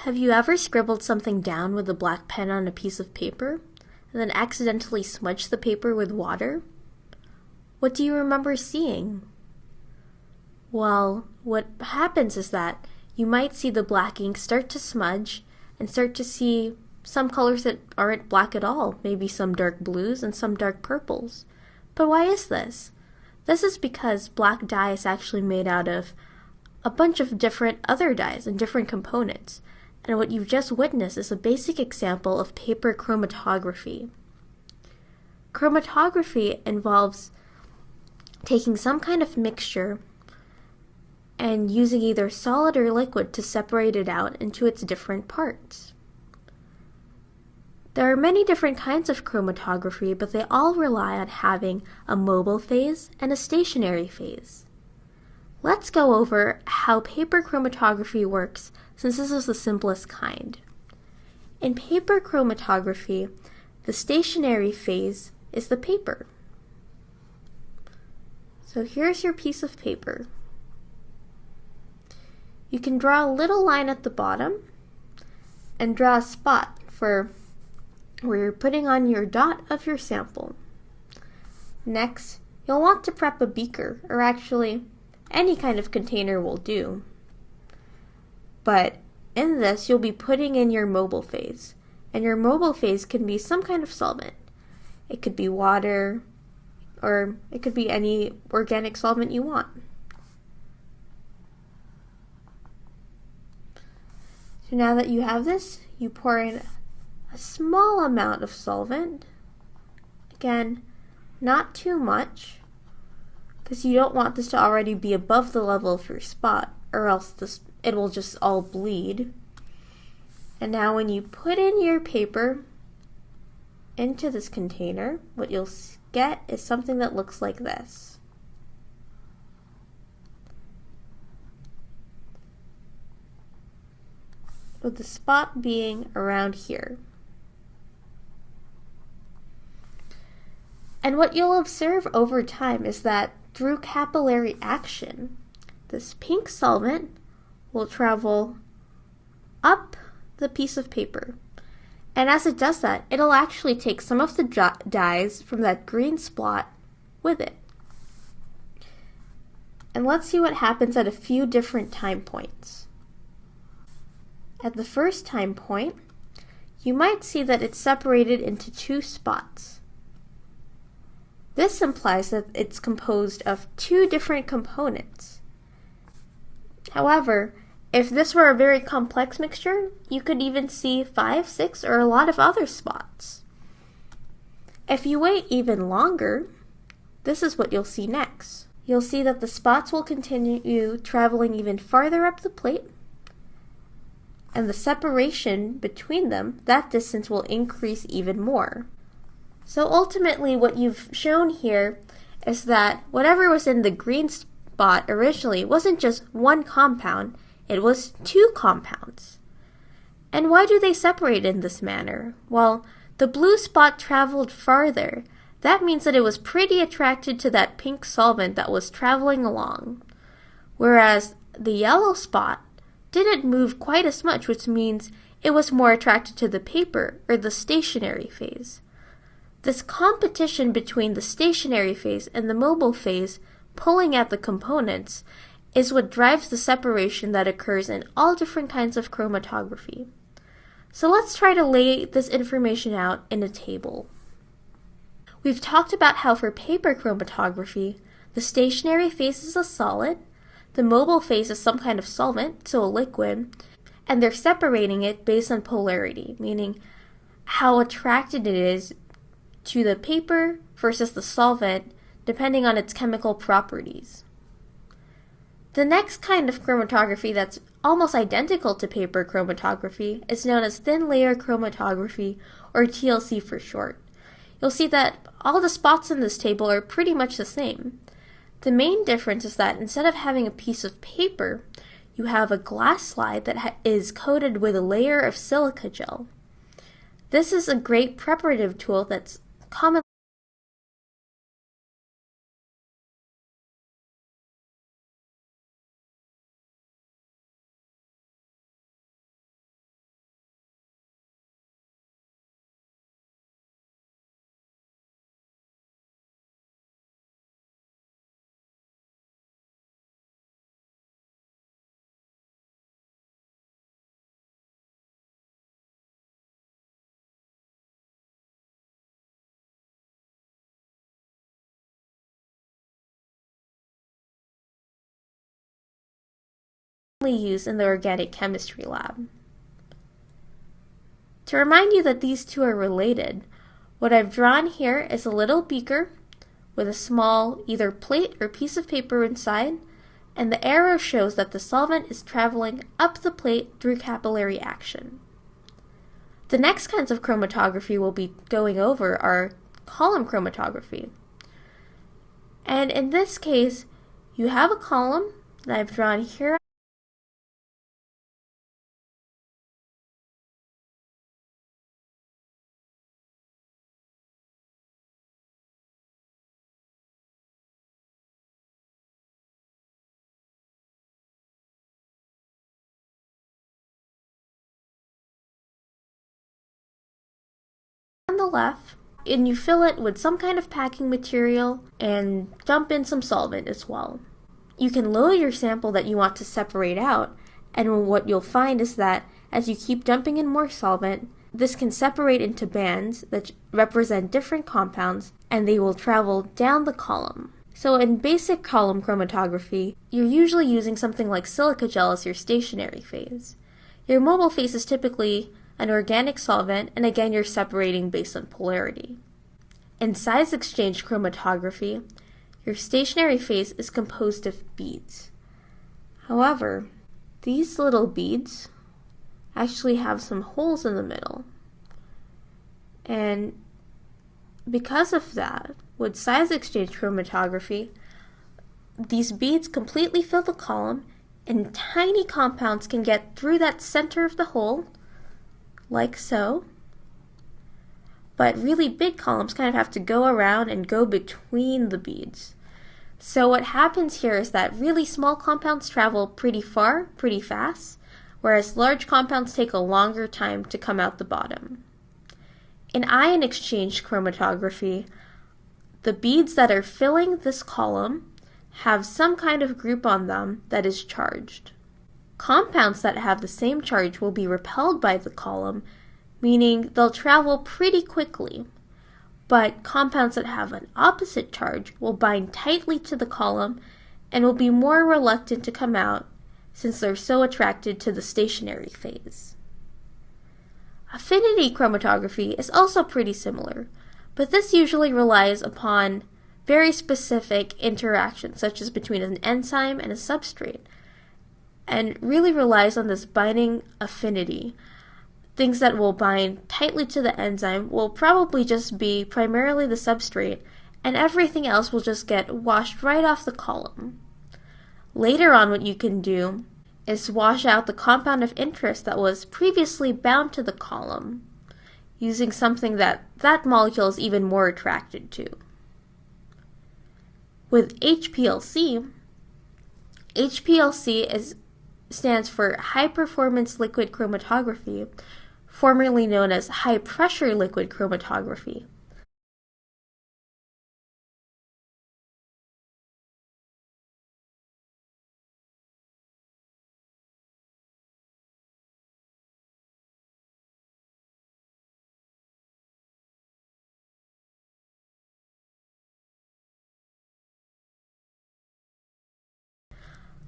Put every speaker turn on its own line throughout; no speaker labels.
Have you ever scribbled something down with a black pen on a piece of paper, and then accidentally smudged the paper with water? What do you remember seeing? Well, what happens is that you might see the black ink start to smudge and start to see some colors that aren't black at all, maybe some dark blues and some dark purples. But why is this? This is because black dye is actually made out of a bunch of different other dyes and different components. And what you've just witnessed is a basic example of paper chromatography. Chromatography involves taking some kind of mixture and using either solid or liquid to separate it out into its different parts. There are many different kinds of chromatography, but they all rely on having a mobile phase and a stationary phase. Let's go over how paper chromatography works, since this is the simplest kind. In paper chromatography, the stationary phase is the paper. So here's your piece of paper. You can draw a little line at the bottom and draw a spot for where you're putting on your dot of your sample. Next, you'll want to prep a beaker, or actually, any kind of container will do. But in this, you'll be putting in your mobile phase, and your mobile phase can be some kind of solvent. It could be water, or it could be any organic solvent you want. So now that you have this, you pour in a small amount of solvent. Again, not too much, because you don't want this to already be above the level of your spot, or else it will just all bleed. And now when you put in your paper into this container, what you'll get is something that looks like this. With the spot being around here. And what you'll observe over time is that through capillary action, this pink solvent will travel up the piece of paper. And as it does that, it'll actually take some of the dyes from that green spot with it. And let's see what happens at a few different time points. At the first time point, you might see that it's separated into two spots. This implies that it's composed of two different components. However, if this were a very complex mixture, you could even see 5, 6, or a lot of other spots. If you wait even longer, this is what you'll see next. You'll see that the spots will continue traveling even farther up the plate, and the separation between them, that distance will increase even more. So ultimately what you've shown here is that whatever was in the green spot originally wasn't just one compound, it was two compounds. And why do they separate in this manner? Well, the blue spot traveled farther. That means that it was pretty attracted to that pink solvent that was traveling along. Whereas the yellow spot didn't move quite as much, which means it was more attracted to the paper, or the stationary phase. This competition between the stationary phase and the mobile phase, pulling at the components, is what drives the separation that occurs in all different kinds of chromatography. So let's try to lay this information out in a table. We've talked about how for paper chromatography, the stationary phase is a solid, the mobile phase is some kind of solvent, so a liquid, and they're separating it based on polarity, meaning how attracted it is to the paper versus the solvent, depending on its chemical properties. The next kind of chromatography that's almost identical to paper chromatography is known as thin layer chromatography, or TLC for short. You'll see that all the spots in this table are pretty much the same. The main difference is that instead of having a piece of paper, you have a glass slide that is coated with a layer of silica gel. This is a great preparative tool that's commonly used in the organic chemistry lab. To remind you that these two are related, what I've drawn here is a little beaker with a small either plate or piece of paper inside, and the arrow shows that the solvent is traveling up the plate through capillary action. The next kinds of chromatography we'll be going over are column chromatography. And in this case, you have a column that I've drawn here. On the left, and you fill it with some kind of packing material and dump in some solvent as well. You can load your sample that you want to separate out, and what you'll find is that as you keep dumping in more solvent, this can separate into bands that represent different compounds, and they will travel down the column. So in basic column chromatography, you're usually using something like silica gel as your stationary phase. Your mobile phase is typically an organic solvent, and again you're separating based on polarity. In size exchange chromatography, your stationary phase is composed of beads. However, these little beads actually have some holes in the middle. And because of that, with size exchange chromatography, these beads completely fill the column, and tiny compounds can get through that center of the hole, like so. But really big columns kind of have to go around and go between the beads. So what happens here is that really small compounds travel pretty far, pretty fast, whereas large compounds take a longer time to come out the bottom. In ion exchange chromatography, the beads that are filling this column have some kind of group on them that is charged. Compounds that have the same charge will be repelled by the column, meaning they'll travel pretty quickly. But compounds that have an opposite charge will bind tightly to the column and will be more reluctant to come out since they're so attracted to the stationary phase. Affinity chromatography is also pretty similar, but this usually relies upon very specific interactions, such as between an enzyme and a substrate, and really relies on this binding affinity. Things that will bind tightly to the enzyme will probably just be primarily the substrate, and everything else will just get washed right off the column. Later on, what you can do is wash out the compound of interest that was previously bound to the column, using something that molecule is even more attracted to. With HPLC stands for High Performance Liquid Chromatography, formerly known as High Pressure Liquid Chromatography.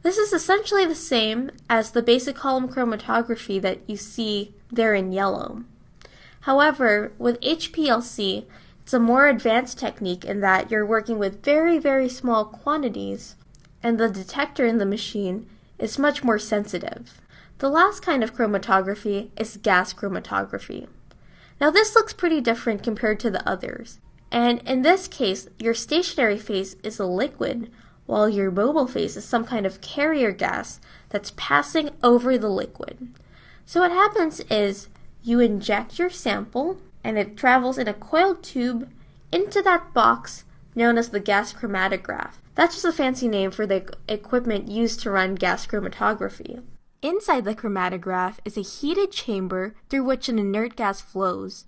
This is essentially the same as the basic column chromatography that you see there in yellow. However, with HPLC, it's a more advanced technique in that you're working with very, very small quantities, and the detector in the machine is much more sensitive. The last kind of chromatography is gas chromatography. Now this looks pretty different compared to the others, and in this case, your stationary phase is a liquid, while your mobile phase is some kind of carrier gas that's passing over the liquid. So what happens is you inject your sample, and it travels in a coiled tube into that box known as the gas chromatograph. That's just a fancy name for the equipment used to run gas chromatography. Inside the chromatograph is a heated chamber through which an inert gas flows.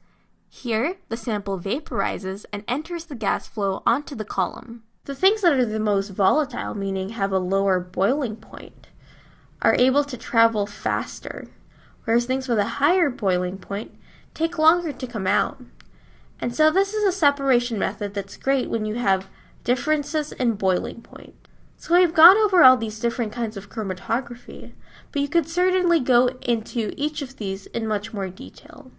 Here, the sample vaporizes and enters the gas flow onto the column. The things that are the most volatile, meaning have a lower boiling point, are able to travel faster, whereas things with a higher boiling point take longer to come out. And so this is a separation method that's great when you have differences in boiling point. So we've gone over all these different kinds of chromatography, but you could certainly go into each of these in much more detail.